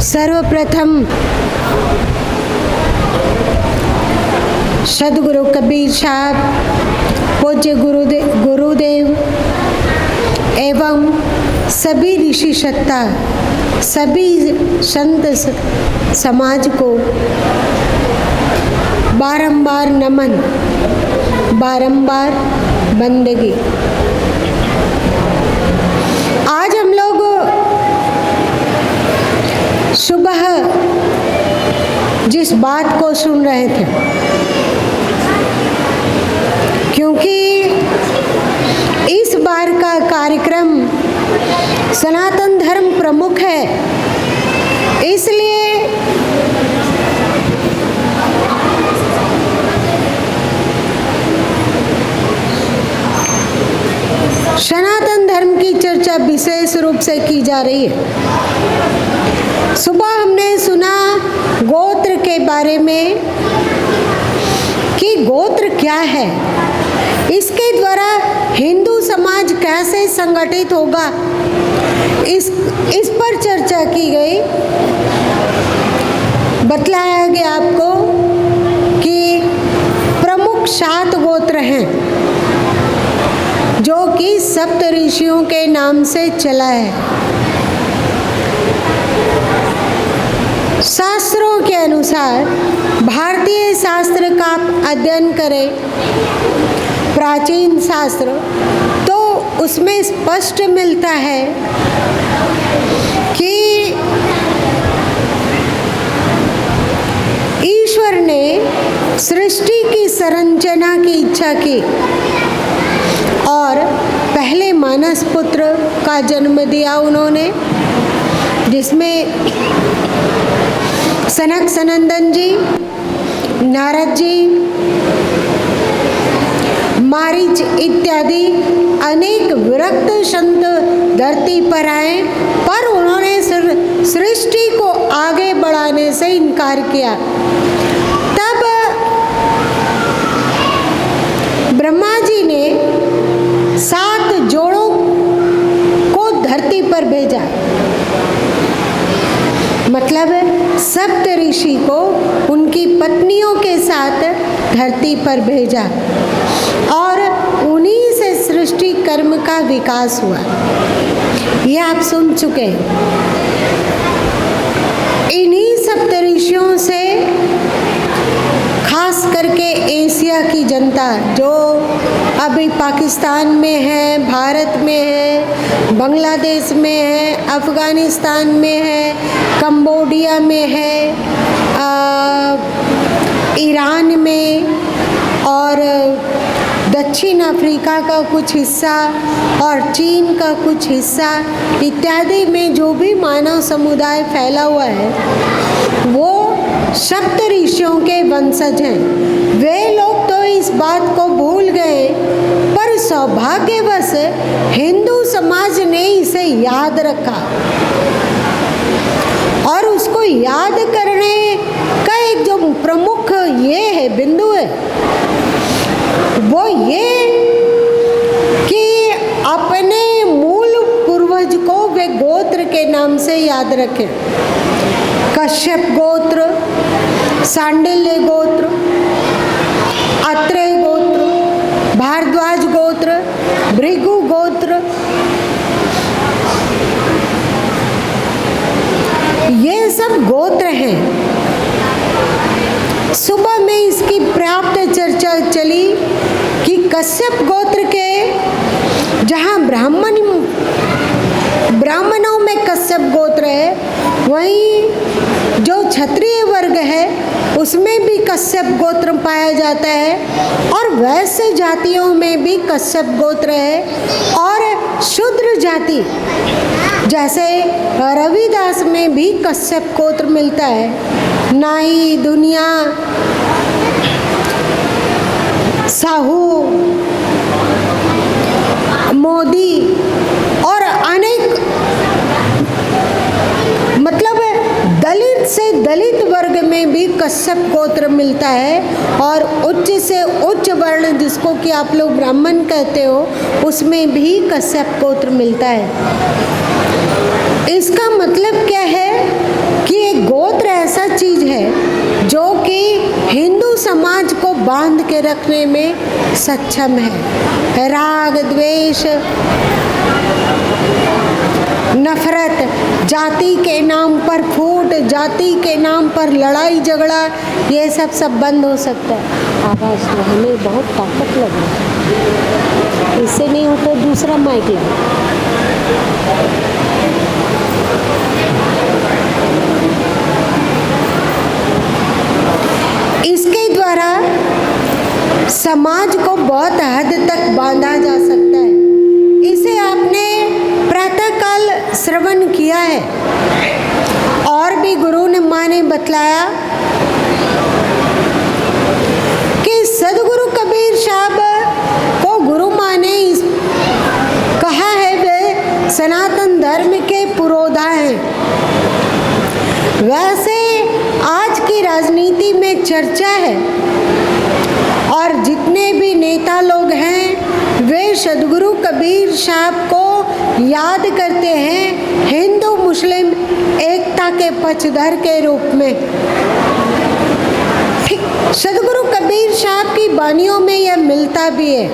सर्वप्रथम सदगुरु कबीर साहब, पूज्य गुरुदेव एवं सभी ऋषि सत्ता, सभी संत समाज को बारंबार नमन, बारंबार बंदगी। आज हम लोग सुबह जिस बात को सुन रहे थे, क्योंकि इस बार का कार्यक्रम सनातन धर्म प्रमुख है, इसलिए सनातन धर्म की चर्चा विशेष रूप से की जा रही है। सुबह हमने सुना गोत्र के बारे में कि गोत्र क्या है, इसके द्वारा हिंदू समाज कैसे संगठित होगा, इस पर चर्चा की गई। बतलाया गया आपको कि प्रमुख 7 गोत्र हैं जो कि सप्त ऋषियों के नाम से चला है। शास्त्रों के अनुसार भारतीय शास्त्र का अध्ययन करें, प्राचीन शास्त्र, तो उसमें स्पष्ट मिलता है कि ईश्वर ने सृष्टि की संरचना की इच्छा की और पहले मानस पुत्र का जन्म दिया उन्होंने, जिसमें सनक सनंदन जी, नारद जी, मारीच इत्यादि अनेक विरक्त संत धरती पर आए, पर उन्होंने सृष्टि को आगे बढ़ाने से इनकार किया। तब ब्रह्मा जी ने 7 जोड़ों को धरती पर भेजा, मतलब सप्त ऋषि को उनकी पत्नियों के साथ धरती पर भेजा और उन्हीं से सृष्टि कर्म का विकास हुआ। ये आप सुन चुके हैं। इन्हीं सप्त ऋषियों से खास करके एशिया की जनता, जो अभी पाकिस्तान में है, भारत में है, बांग्लादेश में है, अफ़गानिस्तान में है, कंबोडिया में है, ईरान में और दक्षिण अफ्रीका का कुछ हिस्सा और चीन का कुछ हिस्सा इत्यादि में जो भी मानव समुदाय फैला हुआ है, वो सप्त ऋषियों के वंशज हैं। वे लोग तो इस बात को भूल गए, पर सौभाग्यवश हिंदू समाज ने इसे याद रखा और उसको याद करने का एक जो प्रमुख ये है बिंदु है, वो ये कि अपने मूल पूर्वज को वे गोत्र के नाम से याद रखें। कश्यप गोत्र, सांडिल्य गोत्र, अत्रेय गोत्र, भारद्वाज गोत्र, भृगु गोत्र, ये सब गोत्र हैं। सुबह में इसकी पर्याप्त चर्चा चली कि कश्यप गोत्र के जहाँ ब्राह्मणों में कश्यप गोत्र है, वहीं जो क्षत्रिय वर्ग है उसमें भी कश्यप गोत्र पाया जाता है और वैश्य जातियों में भी कश्यप गोत्र है और शूद्र जाति जैसे रविदास में भी कश्यप गोत्र मिलता है। नाई, दुनिया, साहू, मोदी और अनेक, मतलब दलित से दलित वर्ग में भी कश्यप गोत्र मिलता है और उच्च से उच्च वर्ण जिसको कि आप लोग ब्राह्मण कहते हो उसमें भी कश्यप गोत्र मिलता है। इसका मतलब क्या है कि बांध के रखने में सक्षम है। राग, द्वेष, नफरत, जाति के नाम पर फूट, जाति के नाम पर लड़ाई झगड़ा, ये सब बंद हो सकता है। आवाज़ तो हमें बहुत ताकत लग रही है, इससे नहीं हो तो दूसरा माइक लगा। इसके द्वारा समाज को बहुत हद तक बांधा जा सकता है। इसे आपने प्रातःकाल श्रवण किया है और भी गुरु ने माँ ने बतलाया कि सदगुरु कबीर साहब को गुरु माँ ने कहा है वे सनातन धर्म के पुरोधा हैं। वैसे आज की राजनीति में चर्चा है और जितने भी नेता लोग हैं वे सदगुरु कबीर साहब को याद करते हैं हिंदू मुस्लिम एकता के पक्षधर के रूप में। सदगुरु कबीर साहब की वाणियों में यह मिलता भी है।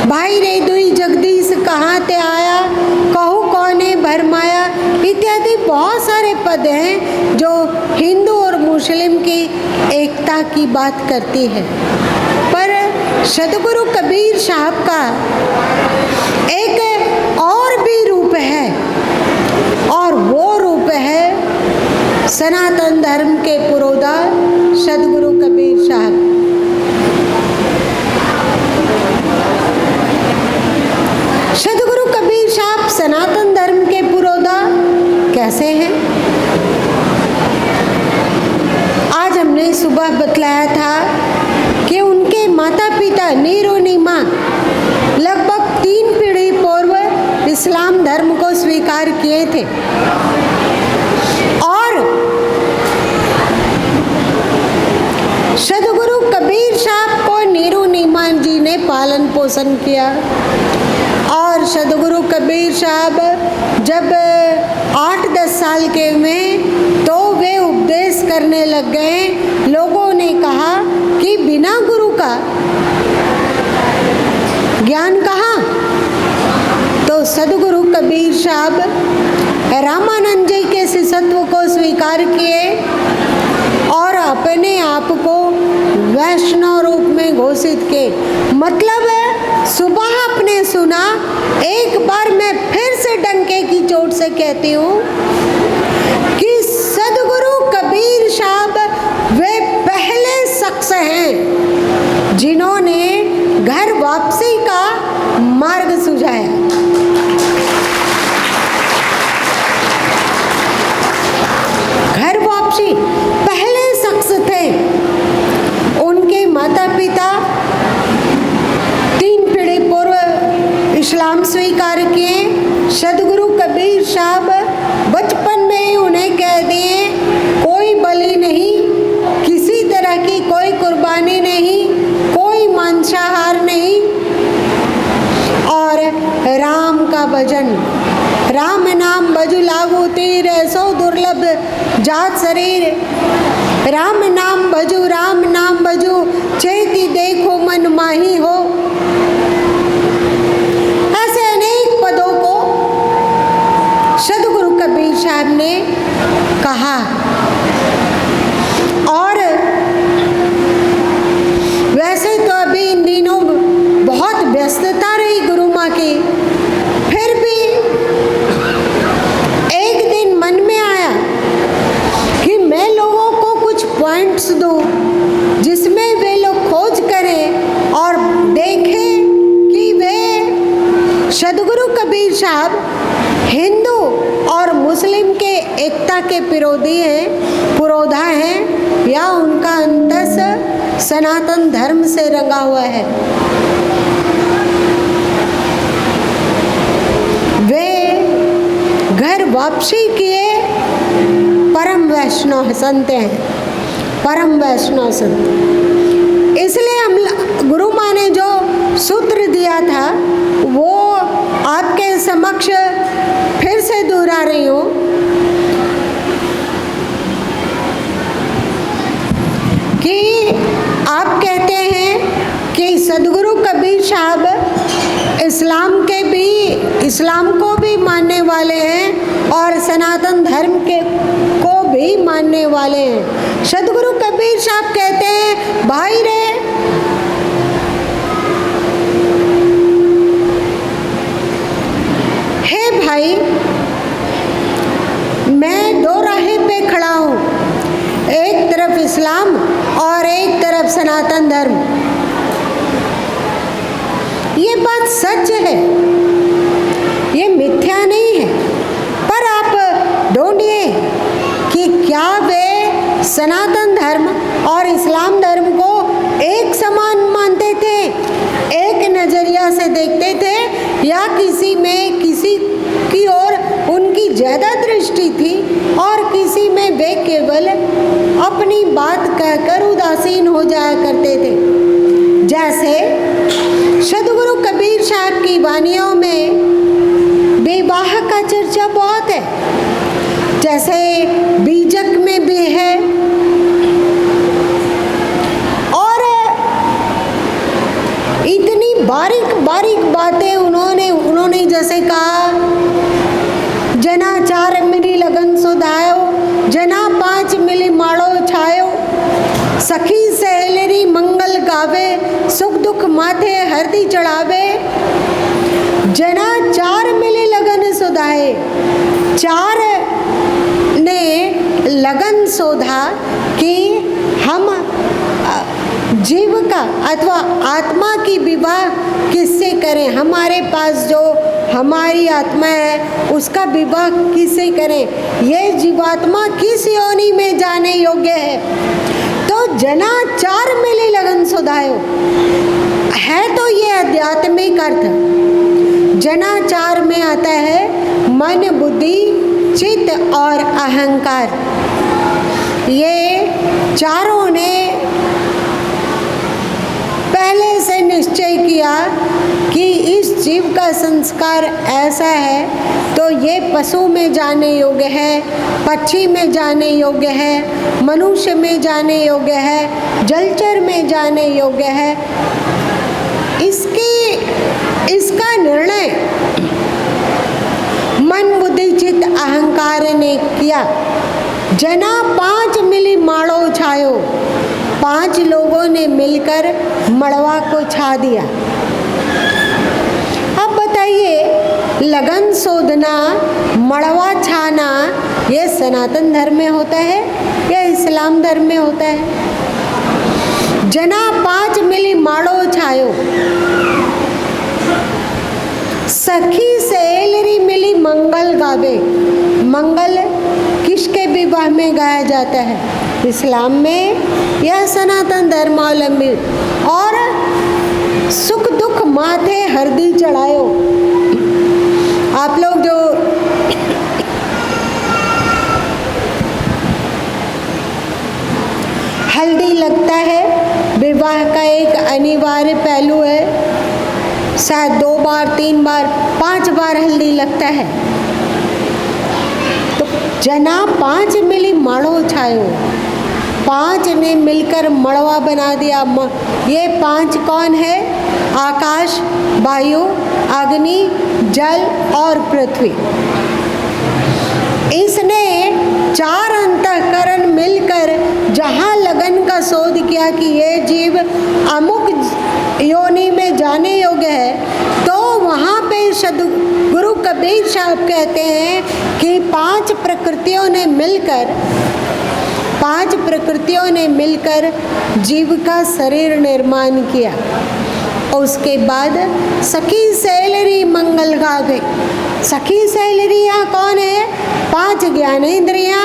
भाई रे दुई जगदीश कहाँ ते आया, कहू कौने भरमाया, इत्यादि बहुत सारे पद हैं जो हिंदू और मुस्लिम की एकता की बात करती है। पर सदगुरु कबीर साहब का एक और भी रूप है और वो रूप है सनातन धर्म के पुरोधा सदगुरु कबीर साहब। सदगुरु कबीर साहब सनातन धर्म के पुरोधा कैसे हैं? आज हमने सुबह बतलाया था कि उनके माता पिता नीरो नीमा लगभग 3 पीढ़ी पूर्व इस्लाम धर्म को स्वीकार किए थे और सदगुरु कबीर साहब को नीरू नीमान जी ने पालन पोषण किया। और सदगुरु कबीर साहब जब 8-10 साल के हुए तो वे उपदेश करने लग गए। लोगों ने कहा कि बिना गुरु का ज्ञान कहाँ? तो सदगुरु कबीर साहब रामानंद जी के शिष्यत्व को स्वीकार किए और अपने आप को वैष्णव रूप में घोषित किए। मतलब सुबह आपने सुना, एक बार मैं फिर से डंके की चोट से कहती हूँ कि सदगुरु कबीर साहब वे पहले शख्स हैं जिन्होंने घर वापसी का मार्ग सुझाया। घर वापसी पहले शख्स थे। उनके माता पिता 3 पीढ़ी पूर्व इस्लाम स्वीकार किए। सदगुरु कबीर साहब बचपन में ही उन्हें कह दिए कोई बलि नहीं, किसी तरह की कोई कुर्बानी नहीं, कोई मांसाहार नहीं और राम का भजन। राम नाम भजु लागू तीर सो दुर्लभ जात शरीर, राम नाम भजू चेती देखो मन माही हो। ऐसे अनेक पदों को सदगुरु कबीर साहब ने कहा। और वैसे तो अभी इन दिनों बहुत व्यस्तता रही गुरु माँ की, फिर भी एक दिन मन में आया कि मैं लोगों को कुछ पॉइंट्स दूं जिसमें वे लोग खोज करें और देखें कि वे सदगुरु कबीर साहब हिंदू और मुस्लिम के एकता के विरोधी हैं, पुरोधा हैं या उनका अंतस सनातन धर्म से रंगा हुआ है। वे घर वापसी किए परम वैष्णव संत हैं, परम वैष्णव संत। इसलिए हम गुरु माँ ने जो सूत्र दिया था वो आपके समक्ष फिर से दोहरा रही हूँ। इस्लाम को भी मानने वाले हैं और सनातन धर्म के को भी मानने वाले हैं। सदगुरु कबीर साहब कहते हैं, भाई रे हे भाई, मैं दो राहें पे खड़ा हूँ, एक तरफ इस्लाम और एक तरफ सनातन धर्म। ये बात सच है, ये मिथ्या नहीं है। पर आप ढूंढिए कि क्या वे सनातन धर्म और इस्लाम धर्म को एक समान मानते थे, एक नज़रिया से देखते थे, या किसी में किसी की ओर उनकी ज़्यादा दृष्टि थी और किसी में वे केवल अपनी बात कहकर उदासीन हो जाया करते थे। जैसे सदगुरु कबीर साहब की वानियों में विवाह का चर्चा बहुत है, जैसे बीजक में भी है, और इतनी बारीक बारीक बातें उन्होंने जैसे कहा, जना 4 मिली लगन सुधायो, जना 5 मिली माड़ो छायो, सखी सहेलरी मंगल गावे, सुख दुख माथे हरदी चढ़ावे। जना 4 मिली लगन सुधाए, 4 ने लगन शोधा कि हम जीव का अथवा आत्मा की विवाह किससे करें, हमारे पास जो हमारी आत्मा है उसका विवाह किससे करें, ये जीवात्मा किस योनि में जाने योग्य है। तो जना 4 मिली लगन सुधायो है, तो ये आध्यात्मिक अर्थ। जना 4 में आता है मन, बुद्धि, चित्त और अहंकार। ये चारों ने पहले से निश्चय किया कि इस जीव का संस्कार ऐसा है तो ये पशु में जाने योग्य है, पक्षी में जाने योग्य है, मनुष्य में जाने योग्य है, जलचर में जाने योग्य है। इसका निर्णय मन, बुद्धि, चित्त, अहंकार ने किया। जना 5 मिली माड़ो छायो, 5 लोगों ने मिलकर मड़वा को छा दिया। अब बताइए, लगन शोधना, मड़वा छाना, ये सनातन धर्म में होता है या इस्लाम धर्म में होता है? जना 5 मिली माड़ो छायो, सखी सहेलरी मिली मंगल गावे। मंगल किसके विवाह में गाया जाता है, इस्लाम में या सनातन धर्मावलंबी? और सुख दुख माथे हरदी चढ़ायो। आप लोग जो हल्दी लगता है, विवाह का एक अनिवार्य पहलू है, शायद 2 बार 3 बार 5 बार हल्दी लगता है। तो जना 5 मिली माड़ो छायो, 5 ने मिलकर मड़वा बना दिया। ये 5 कौन है? आकाश, वायु, अग्नि, जल और पृथ्वी। इसने 4 अंतःकरण मिलकर जहाँ लगन का शोध किया कि ये जीव अमुक योनि में जाने योग्य है, तो वहाँ पे सदगुरु कबीर साहब कहते हैं कि 5 प्रकृतियों ने मिलकर जीव का शरीर निर्माण किया। उसके बाद सखी सहेलरी मंगल गा गई। सखी सहेलरी यहाँ कौन है? 5 ज्ञानेंद्रियाँ,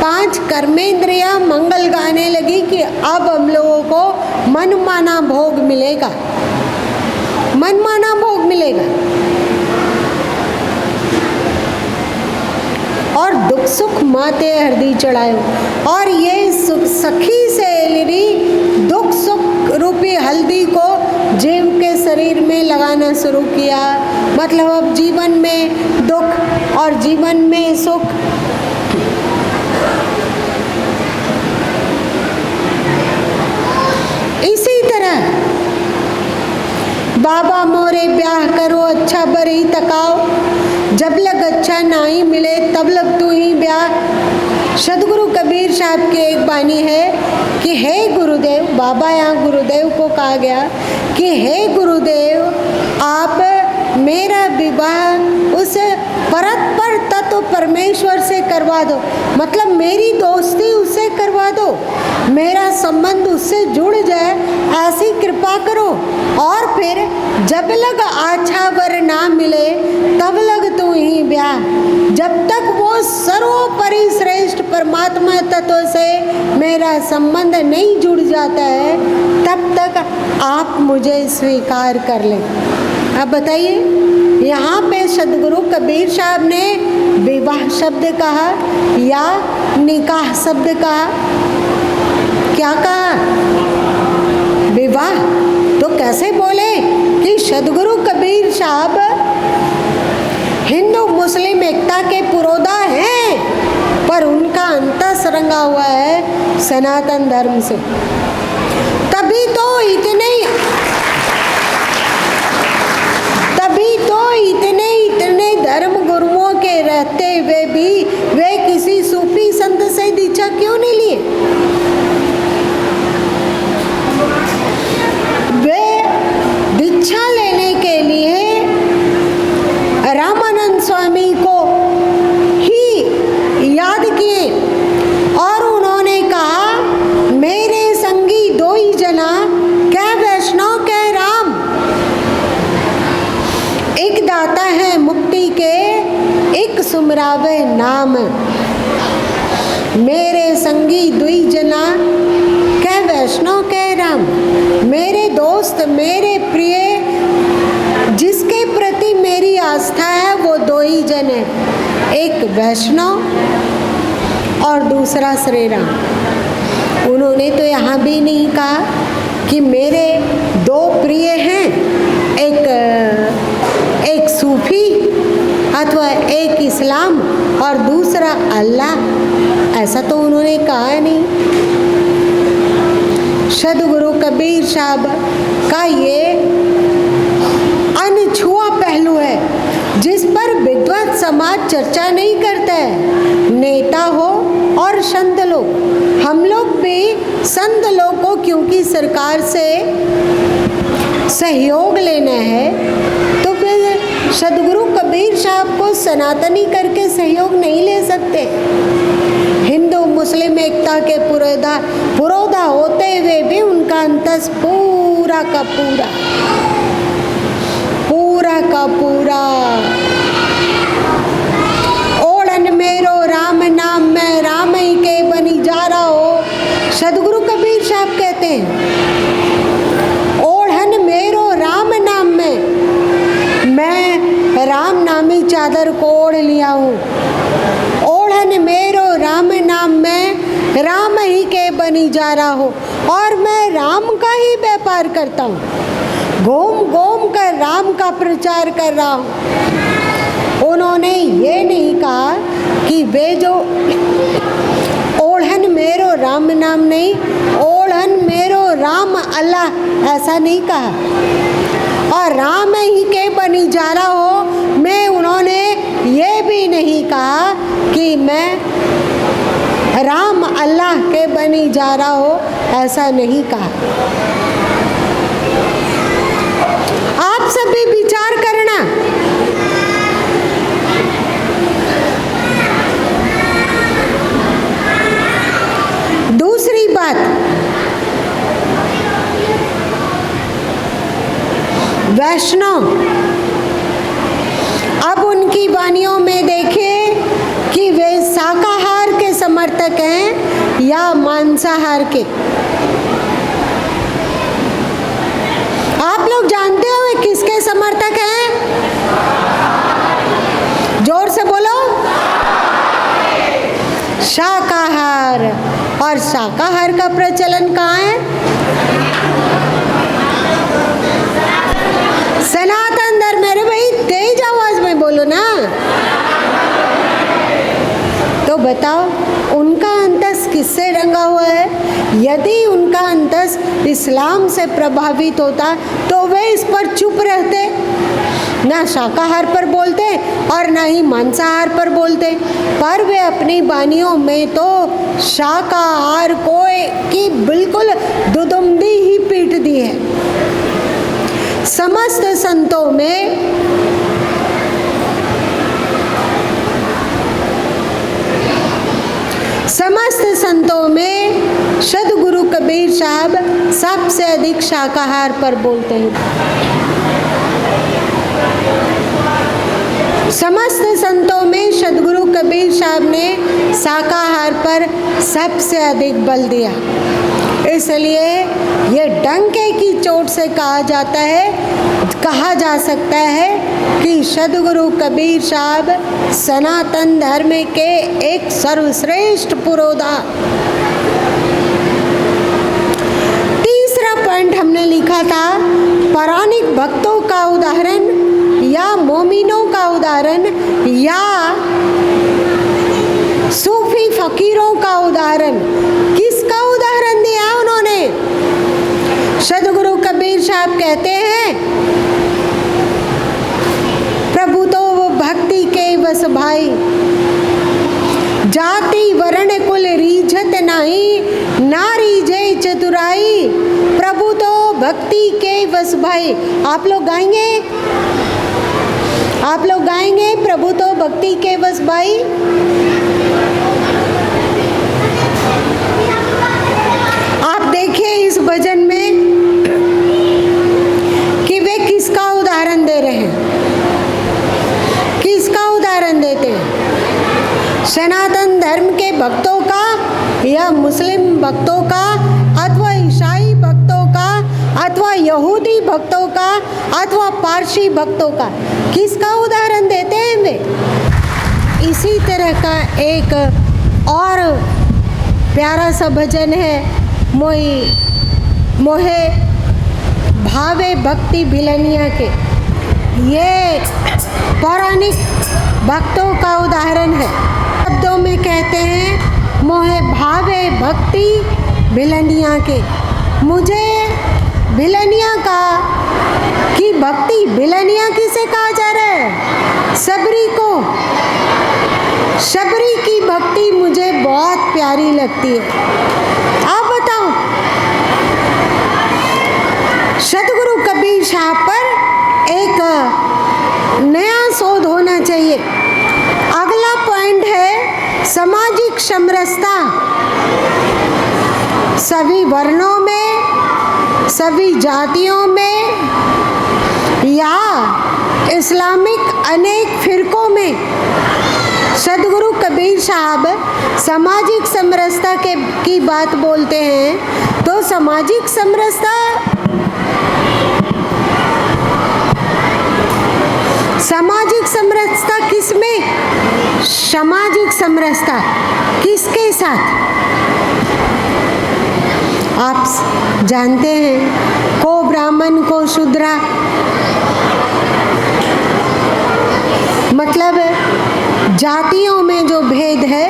5 कर्मेंद्रियाँ मंगल गाने लगी कि अब हम लोगों को मनमाना भोग मिलेगा, मनमाना भोग मिलेगा। और दुख सुख माते हरदी चढ़ायो। और ये सखी सहेलरी दुख सुख रूपी हल्दी को जीव के शरीर में लगाना शुरू किया। मतलब अब जीवन में दुख और जीवन में सुख, इसी तरह बाबा मोरे ब्याह करो अच्छा बरी तकाओ, जब लग अच्छा नहीं मिले तब लग तू ही ब्याह। सदगुरु कबीर साहब की एक बानी है कि हे गुरुदेव, बाबा यहाँ गुरुदेव को कहा गया कि हे गुरुदेव, आप मेरा विवाह उस परतपर तत्व परमेश्वर से करवा दो, मतलब मेरी दोस्ती उससे करवा दो, मेरा संबंध उससे जुड़ जाए, ऐसी कृपा करो। और फिर जब लग अच्छा वर ना मिले तब लग तू ही ब्याह। जब तक वो सर्वोपरि श्रेष्ठ परमात्मा तत्व से मेरा संबंध नहीं जुड़ जाता है तब तक आप मुझे स्वीकार कर लें। अब बताइए, यहाँ पे सदगुरु कबीर साहब ने विवाह शब्द कहा या निकाह शब्द कहा? क्या कहा? विवाह। तो कैसे बोले कि सदगुरु कबीर साहब हिंदू मुस्लिम एकता के पुरोधा हैं, पर उनका अंतस रंगा हुआ है सनातन धर्म से। तभी तो इतने धर्म गुरुओं के रहते हुए भी वे किसी सूफी संत से दीक्षा क्यों नहीं लिए? वे दीक्षा लेने के लिए रामानंद स्वामी को ही याद किए और उन्होंने कहा, मेरे संगी दो ही जना, क्या वैष्णव क्या राम। एक दाता है मुक्ति के, एक सुमरावे नाम। मेरे संगी दुई जना, क्या वैष्णव क्या राम। मेरे दोस्त, मेरे प्रिय, जिसके प्रति मेरी आस्था है वो दो ही जन है, एक वैष्णव और दूसरा श्री राम। उन्होंने तो यहाँ भी नहीं कहा कि मेरे दो प्रिय हैं, एक सूफी अथवा एक इस्लाम और दूसरा अल्लाह, ऐसा तो उन्होंने कहा नहीं। सदगुरु कबीर साहब का ये अनछुआ पहलू है जिस पर विद्वत समाज चर्चा नहीं करता है। नेता हो और संत लोग, हम लोग भी संत लोग को क्योंकि सरकार से सहयोग लेना है तो फिर सदगुरु कबीर साहब को सनातनी करके सहयोग नहीं ले सकते। हिंदू मुस्लिम एकता के पुरोधा होते हुए भी उनका अंतस पूरा का पूरा ओढ़न मेरो राम नाम में राम ही के बनी जा रहा हो। सदगुरु कबीर साहब कहते हैं, ओढ़न मेरो राम नाम में, मैं राम नामी चादर को ओढ़ लिया हूँ। ओढ़न मेरो राम नाम में राम ही के बनी जा रहा हो, और मैं राम का ही व्यापार करता हूँ, घूम घूम कर राम का प्रचार कर रहा हूँ। उन्होंने ये नहीं कहा कि वे जो ओढ़न मेरो राम नाम नहीं, ओढ़न मेरो राम अल्लाह, ऐसा नहीं कहा। और राम ही के बनी जा रहा हो मैं, उन्होंने ये भी नहीं कहा कि मैं राम अल्लाह के बनी जा रहा हो, ऐसा नहीं कहा। आप सभी विचार करना। दूसरी बात, वैष्णव, अब उनकी वाणियों में देखिए कि वे शाकाहार के समर्थक हैं या मांसाहार के। आप लोग जानते हो वे किसके समर्थक हैं? जोर से बोलो। शाकाहार। और शाकाहार का प्रचलन कहाँ है? सनातन धर्म। मेरे भाई तेज आवाज में बोलो ना। तो बताओ उनका अंतस किससे रंगा हुआ है? यदि उनका अंतस इस्लाम से प्रभावित होता तो वे इस पर चुप रहते, ना शाकाहार पर बोलते और ना ही मांसाहार पर बोलते, पर वे अपनी वाणियों में तो शाकाहार को की बिल्कुल दुदुमदी ही पीट दी है। समस्त संतों में सद्गुरु कबीर साहब सबसे अधिक शाकाहार पर बोलते हैं। समस्त संतों में सद्गुरु कबीर साहब ने शाकाहार पर सबसे अधिक बल दिया। इसलिए ये डंके की चोट से कहा जा सकता है कि सद्गुरु कबीर साहब सनातन धर्म के एक सर्वश्रेष्ठ पुरोधा। तीसरा पॉइंट हमने लिखा था पौराणिक भक्तों का उदाहरण या मोमिनों का उदाहरण या सूफी फकीरों का उदाहरण। किसका उदाहरण दिया उन्होंने? सद्गुरु कबीर साहब कहते हैं प्रभु तो वो भक्ति के बस भाई, जाति वर्ण कुल रीझत नाही, नारी जय चतुराई, प्रभु तो भक्ति के बस भाई। आप लोग गाएंगे प्रभु तो भक्ति के बस भाई। आप देखिए इस भजन में कि वे किसका उदाहरण दे रहे हैं, किसका उदाहरण देते हैं? सनातन धर्म के भक्तों का या मुस्लिम भक्तों का अथवा ईसाई भक्तों का अथवा यहूदी भक्तों का अथवा पारसी भक्तों का? किसका उदाहरण देते हैं वे? इसी तरह का एक और प्यारा सा भजन है मोहे भावे भक्ति भिलनिया के। ये पौराणिक भक्तों का उदाहरण है। शब्दों में कहते हैं मोहे भावे भक्ति भिलनिया के। मुझे भिलनिया का की भक्ति, भिलनिया किसे कहा जा रहा है? सबरी को। सबरी की भक्ति मुझे बहुत प्यारी लगती है। आप बताओ, सद्गुरु कबीर साहब पर एक नया शोध होना चाहिए। अगला पॉइंट है सामाजिक समरसता। सभी वर्णों में, सभी जातियों में या इस्लामिक अनेक फिरकों में सद्गुरु कबीर साहब सामाजिक समरसता की बात बोलते हैं। तो सामाजिक समरसता किसमें? सामाजिक समरसता किसके साथ? आप जानते हैं, को ब्राह्मण को शूद्रा, मतलब जातियों में जो भेद है,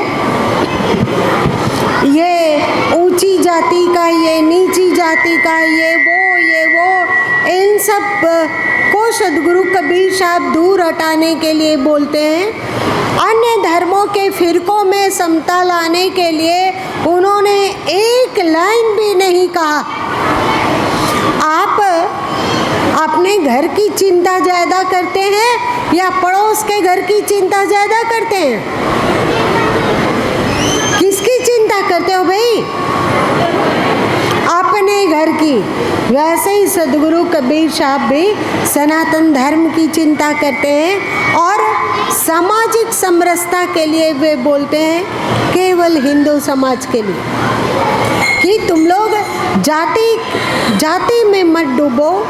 ये ऊंची जाति का, ये नीची जाति का, ये वो, इन सब को सद्गुरु कबीर साहब दूर हटाने के लिए बोलते हैं। अन्य धर्मों के फिरकों में समता लाने के लिए उन्होंने एक लाइन भी नहीं कहा। आप अपने घर की चिंता ज़्यादा करते हैं या पड़ोस के घर की चिंता ज़्यादा करते हैं? किसकी चिंता करते हो भाई? अपने घर की। वैसे ही सद्गुरु कबीर साहब भी सनातन धर्म की चिंता करते हैं और सामाजिक समरसता के लिए वे बोलते हैं, केवल हिंदू समाज के लिए, कि तुम लोग जाति में मत डूबो,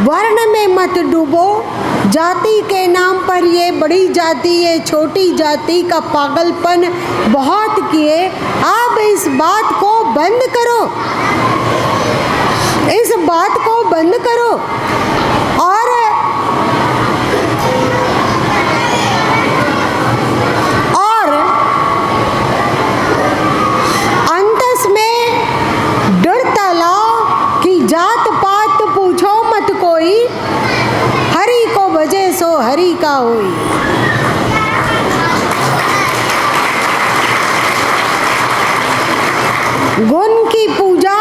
वर्ण में मत डूबो। जाति के नाम पर ये बड़ी जाति, ये छोटी जाति का पागलपन बहुत किए। अब इस बात को बंद करो, इस बात को बंद करो और गुण की पूजा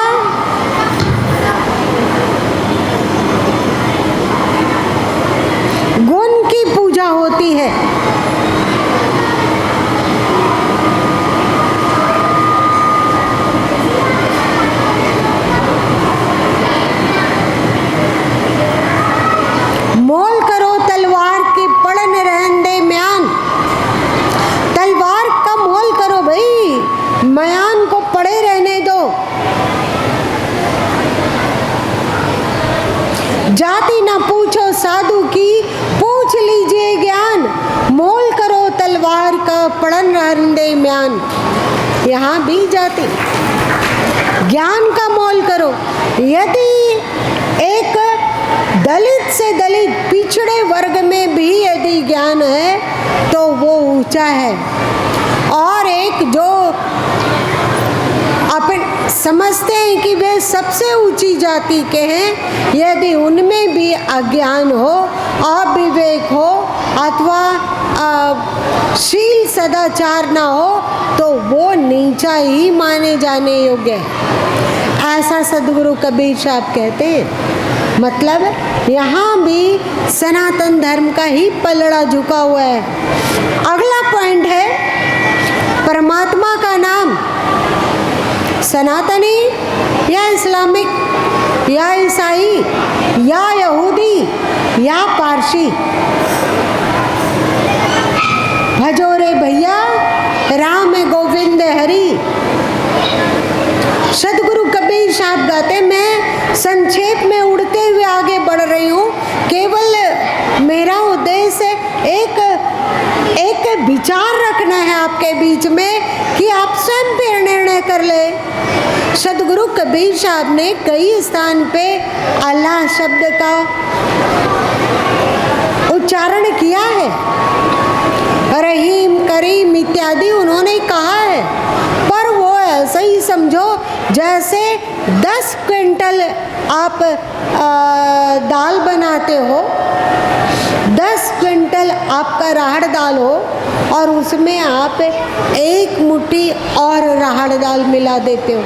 होती है। मोल करो तलवार की पड़न रहन दे म्यान। तलवार का मोल करो भाई, म्यान को पड़े रहने दो। जाति ना पूछो साधु की, पूछ लीजिए ज्ञान। मोल करो तलवार का पड़न रहन दे म्यान। यहाँ भी जाति, ज्ञान का मोल करो। यदि एक दलित से दलित पिछड़े वर्ग में भी यदि ज्ञान है तो वो ऊंचा है, और एक जो अपन समझते हैं कि वे सबसे ऊंची जाति के हैं, यदि उनमें भी अज्ञान हो, अविवेक हो अथवा शील सदाचार ना हो तो वो नीचा ही माने जाने योग्य है। ऐसा सदगुरु कबीर साहब कहते हैं। मतलब यहाँ भी सनातन धर्म का ही पलड़ा झुका हुआ है। अगला पॉइंट है परमात्मा का नाम। सनातनी या इस्लामिक या ईसाई या यहूदी या पारसी, भजो रे भैया राम गोविंद हरि। सदगुरु कबीर साहब गाते, मैं संक्षेप में उड़ते हुए आगे बढ़ रही हूँ। केवल मेरा उद्देश्य एक विचार रखना है आपके बीच में कि आप स्वयं पे निर्णय कर ले। सदगुरु कबीर साहब ने कई स्थान पे अल्लाह शब्द का उच्चारण किया है, रहीम करीम इत्यादि उन्होंने कहा है, पर वो ऐसा ही समझो जैसे 10 क्विंटल आप दाल बनाते हो, 10 क्विंटल आपका राहड़ दाल हो और उसमें आप 1 मुट्ठी और राहड़ दाल मिला देते हो,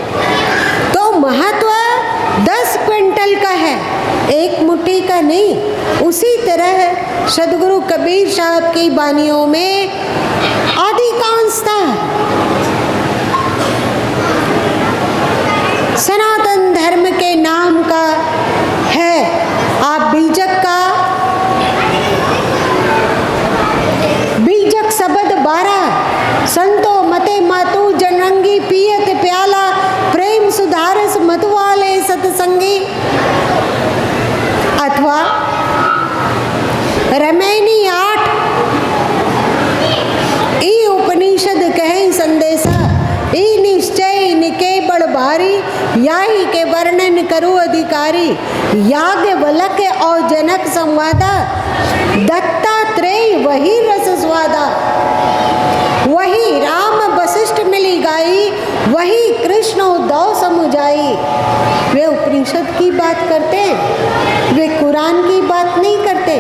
तो महत्व 10 क्विंटल का है, 1 मुट्ठी का नहीं। उसी तरह सदगुरु कबीर साहब की वाणियों में अधिकांशता सनातन धर्म के नाम का है। आप बीजक शब्द 12 संतो मते मातु जनरंगी पियत प्याला प्रेम सुधारस मतवाले सतसंगी, अथवा रमैनी 8 ई उपनिषद कहे संदेशा, ई निश्चय निके बड़ भारी, याही के वर्णन करो अधिकारी। याज्ञवल्क और जनक संवादा, दत्तात्रेय वही रस स्वादा। वही राम वशिष्ठ मिली गाई, वही कृष्ण उद्धव समुझाई। वे उपनिषद की बात करते हैं, वे कुरान की बात नहीं करते।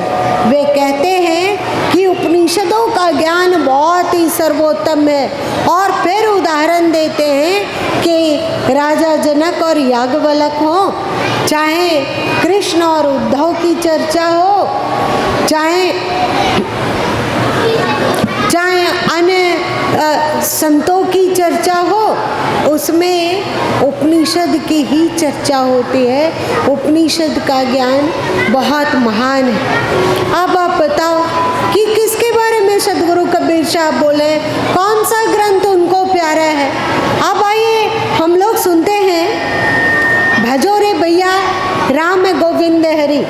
वे कहते हैं कि उपनिषदों का ज्ञान बहुत ही सर्वोत्तम है, और फिर उदाहरण देते हैं कि राजा जनक और याज्ञवल्क हो, चाहे कृष्ण और उद्धव की चर्चा हो, चाहे अन्य संतों की चर्चा हो, उसमें उपनिषद की ही चर्चा होती है। उपनिषद का ज्ञान बहुत महान है। अब आप बताओ कि किसके बारे में सदगुरु कबीर साहब बोले, कौन सा ग्रंथ उनको प्यारा है। अब आइए हम लोग सुनते हैं, भजो रे भैया राम गोविंद हरि।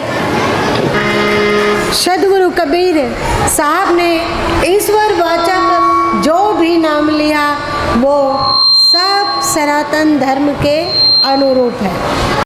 सदगुरु कबीर साहब ने ईश्वर वाचक जो भी नाम लिया वो सब सनातन धर्म के अनुरूप है।